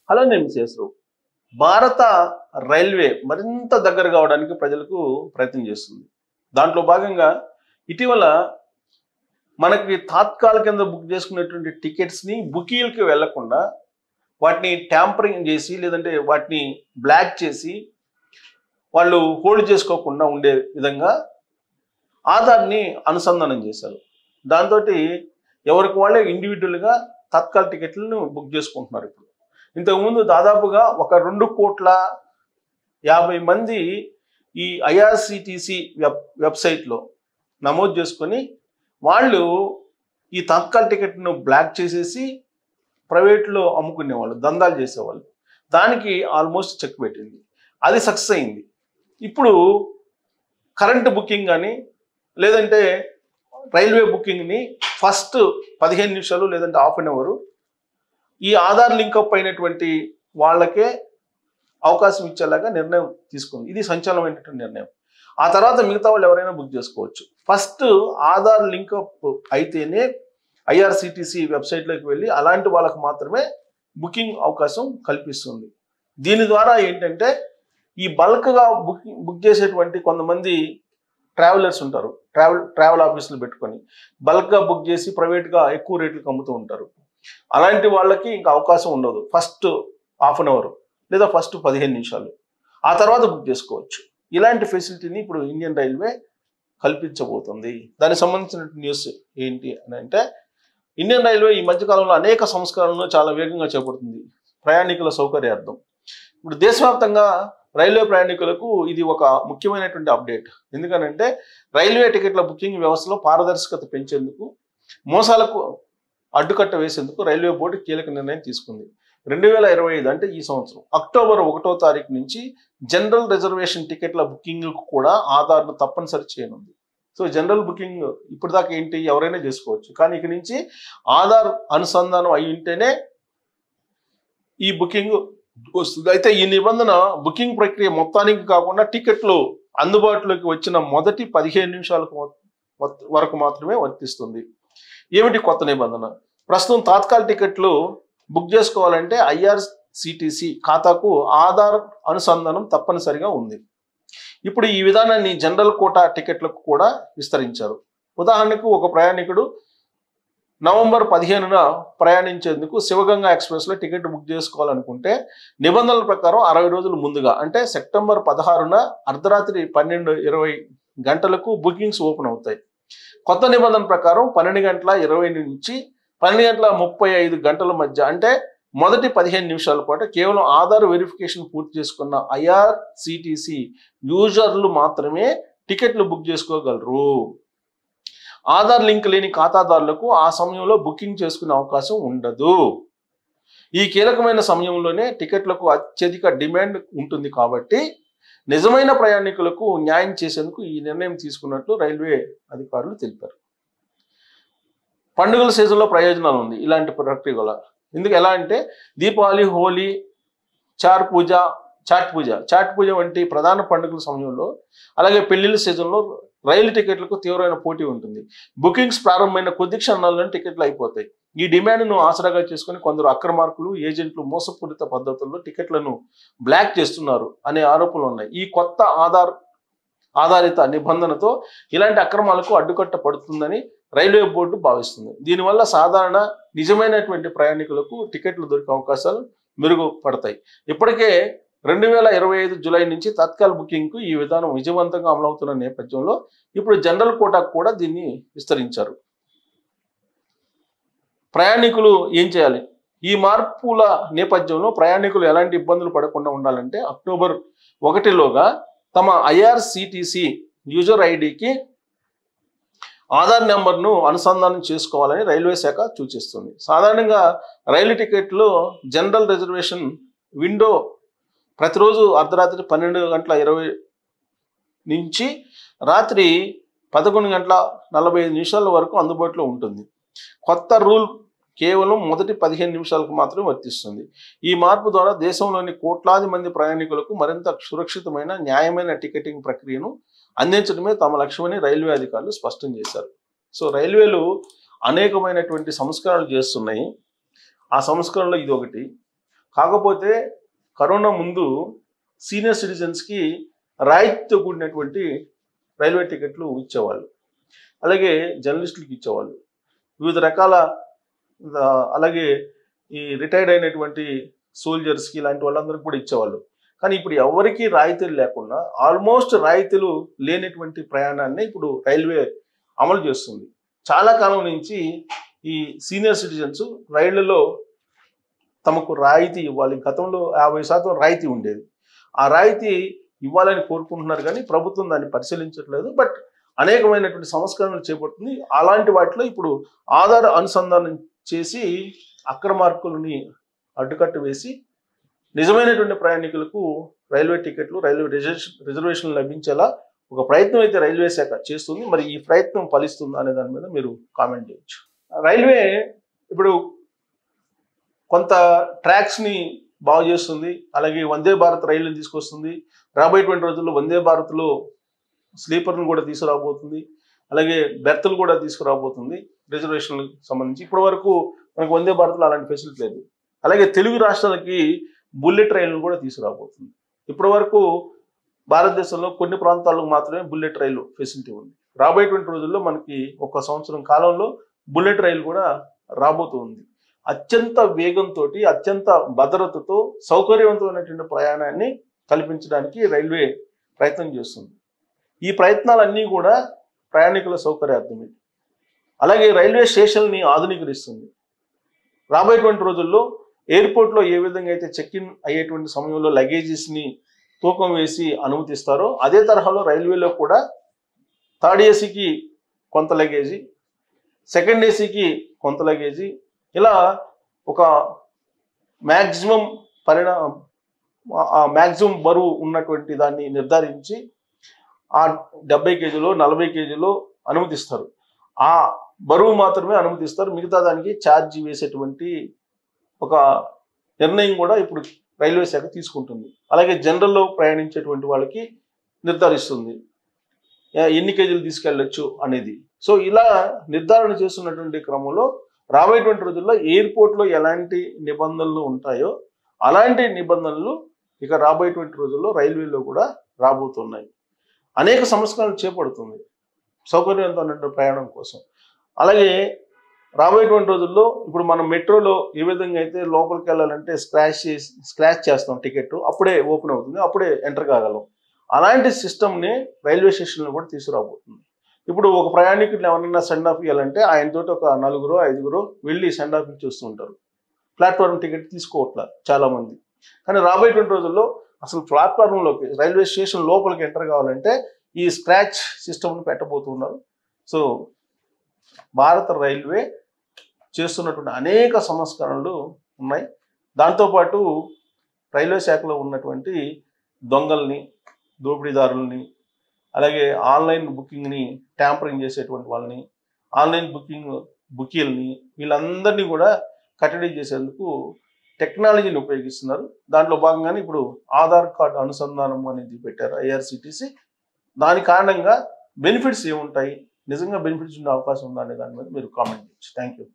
అలానే చేస్తారు. భారత రైల్వే మరింత దగ్గర కావడానికి ప్రజలకు ప్రయత్నం చేస్తుంది. దాంట్లో భాగంగా ఇటీవల మనకి తాత్కాల కింద బుక్ చేసుకున్నటువంటి టికెట్స్ని బుకీలకి వెళ్లకుండా వాటిని ట్యాంపరింగ్ చేసి లేదంటే వాటిని బ్లాక్ చేసి వాళ్ళు హోల్డ్ చేసుకోకుండా ఉండే విధంగా ఆధార్ని అనుసంధానం చేశారు. దాంతో ఎవరికి వాళ్ళే ఇండివిజువల్గా తత్కాల టికెట్లను బుక్ చేసుకుంటున్నారు. ఇప్పుడు ఇంతకుముందు దాదాపుగా ఒక 2,50,00,000 మంది ఈ ఐఆర్సిటిసి వెబ్సైట్లో నమోదు చేసుకొని వాళ్ళు ఈ తత్కాల టికెట్ను బ్లాక్ చేసేసి ప్రైవేట్లో అమ్ముకునేవాళ్ళు, దందాలు చేసేవాళ్ళు. దానికి ఆల్మోస్ట్ చెక్ పెట్టింది, అది సక్సెస్ అయింది. ఇప్పుడు కరెంట్ బుకింగ్ కానీ లేదంటే రైల్వే బుకింగ్ని ఫస్ట్ 15 నిమిషాలు లేదంటే హాఫ్ అన్ అవర్ ఈ ఆధార్ లింకప్ అయినటువంటి వాళ్ళకే అవకాశం ఇచ్చేలాగా నిర్ణయం తీసుకుంది. ఇది సంచలనమైనటువంటి నిర్ణయం. ఆ తర్వాత మిగతా వాళ్ళు ఎవరైనా బుక్ చేసుకోవచ్చు. ఫస్ట్ ఆధార్ లింకప్ అయితేనే ఐఆర్సిటిసి వెబ్సైట్లోకి వెళ్ళి అలాంటి వాళ్ళకు మాత్రమే బుకింగ్ అవకాశం కల్పిస్తుంది. దీని ద్వారా ఏంటంటే ఈ బల్క్గా బుక్ చేసేటువంటి కొంతమంది ట్రావెలర్స్ ఉంటారు, ట్రావెల్ ఆఫీసులు పెట్టుకొని బల్క్గా బుక్ చేసి ప్రైవేట్గా ఎక్కువ రేట్లకు అమ్ముతూ ఉంటారు. అలాంటి వాళ్ళకి ఇంకా అవకాశం ఉండదు. ఫస్ట్ హాఫ్ అన్ అవర్ లేదా ఫస్ట్ 15 నిమిషాలు, ఆ తర్వాత బుక్ చేసుకోవచ్చు. ఇలాంటి ఫెసిలిటీని ఇప్పుడు ఇండియన్ రైల్వే కల్పించబోతుంది. దానికి సంబంధించిన న్యూస్ ఏంటి అని అంటే, ఇండియన్ రైల్వే ఈ మధ్యకాలంలో అనేక సంస్కరణలను చాలా వేగంగా చేపడుతుంది ప్రయాణికుల సౌకర్యార్థం. ఇప్పుడు దేశవ్యాప్తంగా రైల్వే ప్రయాణికులకు ఇది ఒక ముఖ్యమైనటువంటి అప్డేట్. ఎందుకనంటే రైల్వే టికెట్ల బుకింగ్ వ్యవస్థలో పారదర్శకత పెంచేందుకు, మోసాలకు అడ్డుకట్ట వేసేందుకు రైల్వే బోర్డు కీలక నిర్ణయం తీసుకుంది. 2025 అంటే ఈ సంవత్సరం అక్టోబర్ 1వ తారీఖు నుంచి జనరల్ రిజర్వేషన్ టికెట్ల బుకింగ్కు కూడా ఆధార్ను తప్పనిసరి చేయనుంది. సో జనరల్ బుకింగ్ ఇప్పుడు దాకా ఏంటి, ఎవరైనా చేసుకోవచ్చు, కానీ ఇక నుంచి ఆధార్ అనుసంధానం అయి ఉంటేనే ఈ బుకింగ్ వస్తుంది. అయితే ఈ నిబంధన బుకింగ్ ప్రక్రియ మొత్తానికి కాకుండా టికెట్లు అందుబాటులోకి వచ్చిన మొదటి 15 నిమిషాలకు వరకు మాత్రమే వర్తిస్తుంది. ఏమిటి కొత్త నిబంధన? ప్రస్తుతం తాత్కాల టికెట్లు బుక్ చేసుకోవాలంటే ఐఆర్సిటిసి ఖాతాకు ఆధార్ అనుసంధానం తప్పనిసరిగా ఉంది. ఇప్పుడు ఈ విధానాన్ని జనరల్ కోటా టికెట్లకు కూడా విస్తరించారు. ఉదాహరణకు ఒక ప్రయాణికుడు నవంబర్ 15న ప్రయాణించేందుకు శివగంగా ఎక్స్ప్రెస్లో టికెట్ బుక్ చేసుకోవాలనుకుంటే నిబంధనల ప్రకారం 60 రోజులు ముందుగా అంటే సెప్టెంబర్ 16న అర్ధరాత్రి 12:20 గంటలకు బుకింగ్స్ ఓపెన్ అవుతాయి. కొత్త నిబంధన ప్రకారం 12:20 నుంచి 12:35 మధ్య అంటే మొదటి 15 నిమిషాల పాటు కేవలం ఆధార్ వెరిఫికేషన్ పూర్తి చేసుకున్న ఐఆర్సిటిసి యూజర్లు మాత్రమే టికెట్లు బుక్ చేసుకోగలరు. ఆధార్ లింక్ లేని ఖాతాదారులకు ఆ సమయంలో బుకింగ్ చేసుకునే అవకాశం ఉండదు. ఈ కీలకమైన సమయంలోనే టికెట్లకు అత్యధిక డిమాండ్ ఉంటుంది కాబట్టి నిజమైన ప్రయాణికులకు న్యాయం చేసేందుకు ఈ నిర్ణయం తీసుకున్నట్లు రైల్వే అధికారులు తెలిపారు. పండుగల సీజన్లో ప్రయోజనాలు ఉంది ఇలాంటి ప్రక్రియ వల్ల. ఎలా అంటే దీపావళి, హోలీ, చాట్ పూజ వంటి ప్రధాన పండుగల సమయంలో, అలాగే పెళ్లిళ్ళ సీజన్లో రైలు టికెట్లకు తీవ్రమైన పోటీ ఉంటుంది. బుకింగ్స్ ప్రారంభమైన కొద్ది క్షణాల్లోనే టికెట్లు అయిపోతాయి. ఈ డిమాండ్ను ఆసరాగా చేసుకుని కొందరు అక్రమార్కులు, ఏజెంట్లు మోసపూరిత పద్ధతుల్లో టికెట్లను బ్లాక్ చేస్తున్నారు అనే ఆరోపణలు ఉన్నాయి. ఈ కొత్త ఆధారిత నిబంధనతో ఇలాంటి అక్రమాలకు అడ్డుకట్ట పడుతుందని రైల్వే బోర్డు భావిస్తుంది. దీనివల్ల సాధారణ నిజమైనటువంటి ప్రయాణికులకు టికెట్లు దొరికే అవకాశాలు మెరుగుపడతాయి. ఇప్పటికే 2025 జూలై నుంచి తత్కాల్ బుకింగ్కు ఈ విధానం విజయవంతంగా అమలవుతున్న నేపథ్యంలో ఇప్పుడు జనరల్ కోటాకు కూడా దీన్ని విస్తరించారు. ప్రయాణికులు ఏం చేయాలి? ఈ మార్పుల నేపథ్యంలో ప్రయాణికులు ఎలాంటి ఇబ్బందులు పడకుండా ఉండాలంటే అక్టోబర్ 1లోగా తమ ఐఆర్సిటిసి యూజర్ ఐడికి ఆధార్ నెంబర్ను అనుసంధానం చేసుకోవాలని రైల్వే శాఖ సూచిస్తుంది. సాధారణంగా రైలు టికెట్లో జనరల్ రిజర్వేషన్ విండో ప్రతిరోజు అర్ధరాత్రి 12:20 నుంచి రాత్రి 11:45 వరకు అందుబాటులో ఉంటుంది. కొత్త రూల్ కేవలం మొదటి 15 నిమిషాలకు మాత్రమే వర్తిస్తుంది. ఈ మార్పు ద్వారా దేశంలోని కోట్లాది మంది ప్రయాణికులకు మరింత సురక్షితమైన, న్యాయమైన టికెటింగ్ ప్రక్రియను అందించడమే తమ లక్ష్యమని రైల్వే అధికారులు స్పష్టం చేశారు. సో రైల్వేలు అనేకమైనటువంటి సంస్కరణలు చేస్తున్నాయి. ఆ సంస్కరణలో ఇది ఒకటి. కాకపోతే కరోనా ముందు సీనియర్ సిటిజన్స్కి రాయితీతో కూడినటువంటి రైల్వే టికెట్లు ఇచ్చేవాళ్ళు, అలాగే జర్నలిస్టులకి ఇచ్చేవాళ్ళు, వివిధ రకాల అలాగే ఈ రిటైర్డ్ అయినటువంటి సోల్జర్స్కి ఇలాంటి వాళ్ళందరికీ కూడా ఇచ్చేవాళ్ళు. కానీ ఇప్పుడు ఎవరికి రాయితీలు లేకుండా ఆల్మోస్ట్ రాయితీలు లేనటువంటి ప్రయాణాన్ని ఇప్పుడు రైల్వే అమలు చేస్తుంది. చాలా కాలం నుంచి ఈ సీనియర్ సిటిజన్స్ రైళ్లలో తమకు రాయితీ ఇవ్వాలి, గతంలో 50% రాయితీ ఉండేది, ఆ రాయితీ ఇవ్వాలని కోరుకుంటున్నారు కానీ ప్రభుత్వం దాన్ని పరిశీలించట్లేదు. బట్ అనేకమైనటువంటి సంస్కరణలు చేపడుతుంది. అలాంటి వాటిలో ఇప్పుడు ఆధార్ అనుసంధానం చేసి అక్రమార్కులని అడ్డుకట్ట వేసి నిజమైనటువంటి ప్రయాణికులకు రైల్వే టికెట్లు, రైల్వే రిజర్వేషన్లు లభించేలా ఒక ప్రయత్నం అయితే రైల్వే శాఖ చేస్తుంది. మరి ఈ ప్రయత్నం ఫలిస్తుందా అనే దాని మీద మీరు కామెంట్ చేయొచ్చు. రైల్వే ఇప్పుడు కొంత ట్రాక్స్ని బాగు చేస్తుంది, అలాగే వందే భారత్ రైళ్లను తీసుకొస్తుంది. రాబోయేటువంటి రోజుల్లో వందే భారత్లో స్లీపర్ను కూడా తీసుకురాబోతుంది, అలాగే బెర్తులు కూడా తీసుకురాబోతుంది రిజర్వేషన్లకు సంబంధించి. ఇప్పటి వరకు మనకు వందే భారత్లో అలాంటి ఫెసిలిటీ లేదు. అలాగే తెలుగు రాష్ట్రాలకి బుల్లెట్ రైళ్లను కూడా తీసుకురాబోతుంది. ఇప్పటి వరకు భారతదేశంలో కొన్ని ప్రాంతాలకు మాత్రమే బుల్లెట్ రైలు ఫెసిలిటీ ఉంది. రాబోయేటువంటి రోజుల్లో మనకి 1 సంవత్సరం కాలంలో బుల్లెట్ రైలు కూడా రాబోతుంది. అత్యంత వేగంతో, అత్యంత భద్రతతో సౌకర్యవంతమైనటువంటి ప్రయాణాన్ని కల్పించడానికి రైల్వే ప్రయత్నం చేస్తుంది. ఈ ప్రయత్నాలన్నీ కూడా ప్రయాణికుల సౌకర్యార్థమే. అలాగే రైల్వే స్టేషన్ని ఆధునీకరిస్తుంది. రాబోయేటువంటి రోజుల్లో ఎయిర్పోర్ట్లో ఏ విధంగా అయితే చెక్ ఇన్ అయ్యేటువంటి సమయంలో లగేజెస్ని తూకం వేసి అనుమతిస్తారో అదే తరహాలో రైల్వేలో కూడా థర్డ్ ఏసీకి కొంత లగేజీ, సెకండ్ ఏసీకి కొంత లగేజీ, ఇలా ఒక మ్యాక్సిమం మ్యాక్సిమం బరువు ఉన్నటువంటి దాన్ని నిర్ధారించి ఆ 70 కేజీలో 40 కేజీలో అనుమతిస్తారు. ఆ బరువు మాత్రమే అనుమతిస్తారు, మిగతా దానికి ఛార్జీ వేసేటువంటి ఒక నిర్ణయం కూడా ఇప్పుడు రైల్వే శాఖ తీసుకుంటుంది. అలాగే జనరల్లో ప్రయాణించేటువంటి వాళ్ళకి నిర్ధారిస్తుంది ఎన్ని కేజీలు తీసుకెళ్ళచ్చు అనేది. సో ఇలా నిర్ధారణ చేస్తున్నటువంటి క్రమంలో రాబోయేటువంటి రోజుల్లో ఎయిర్పోర్ట్లో ఎలాంటి నిబంధనలు ఉంటాయో అలాంటి నిబంధనలు ఇక రాబోయేటువంటి రోజుల్లో రైల్వేలో కూడా రాబోతున్నాయి. అనేక సంస్కరణలు చేపడుతుంది సౌకర్యవంతమైన ప్రయాణం కోసం. అలాగే రాబోయేటువంటి రోజుల్లో ఇప్పుడు మనం మెట్రోలో ఏ విధంగా అయితే లోపలికి వెళ్ళాలంటే స్క్రాచ్ చేస్తాం టికెట్, అప్పుడే ఓపెన్ అవుతుంది, అప్పుడే ఎంటర్ కాగలం. అలాంటి సిస్టమ్ని రైల్వే స్టేషన్లో కూడా తీసుకురాబోతుంది. ఇప్పుడు ఒక ప్రయాణికులు ఎవరైనా సెండ్ ఆఫ్ ఇవ్వాలంటే ఆయనతోటి ఒక 4-5 వెళ్ళి సెండ్ ఆఫ్ ఇచ్చేస్తూ ఉంటారు. ప్లాట్ఫామ్ టికెట్ తీసుకోవట్లా చాలామంది. కానీ రాబోయేటువంటి రోజుల్లో అసలు ప్లాట్ఫామ్లోకి రైల్వే స్టేషన్ లోపలికి ఎంటర్ కావాలంటే ఈ స్క్రాచ్ సిస్టమ్ని పెట్టబోతున్నారు. సో భారత రైల్వే చేస్తున్నటువంటి అనేక సంస్కరణలు ఉన్నాయి. దాంతోపాటు రైల్వే శాఖలో ఉన్నటువంటి దొంగల్ని, దోపిడీదారుల్ని, అలాగే ఆన్లైన్ బుకింగ్ని ట్యాంపరింగ్ చేసేటువంటి వాళ్ళని, ఆన్లైన్ బుకీల్ని, వీళ్ళందరినీ కూడా కట్టడి చేసేందుకు టెక్నాలజీని ఉపయోగిస్తున్నారు. దాంట్లో భాగంగానే ఇప్పుడు ఆధార్ కార్డు అనుసంధానం అనేది పెట్టారు IRCTC. దాని కారణంగా బెనిఫిట్స్ ఏముంటాయి, నిజంగా బెనిఫిట్స్ ఉండే అవకాశం ఉందా అనే దాని మీద మీరు కామెంట్ చేయొచ్చు. Thank you.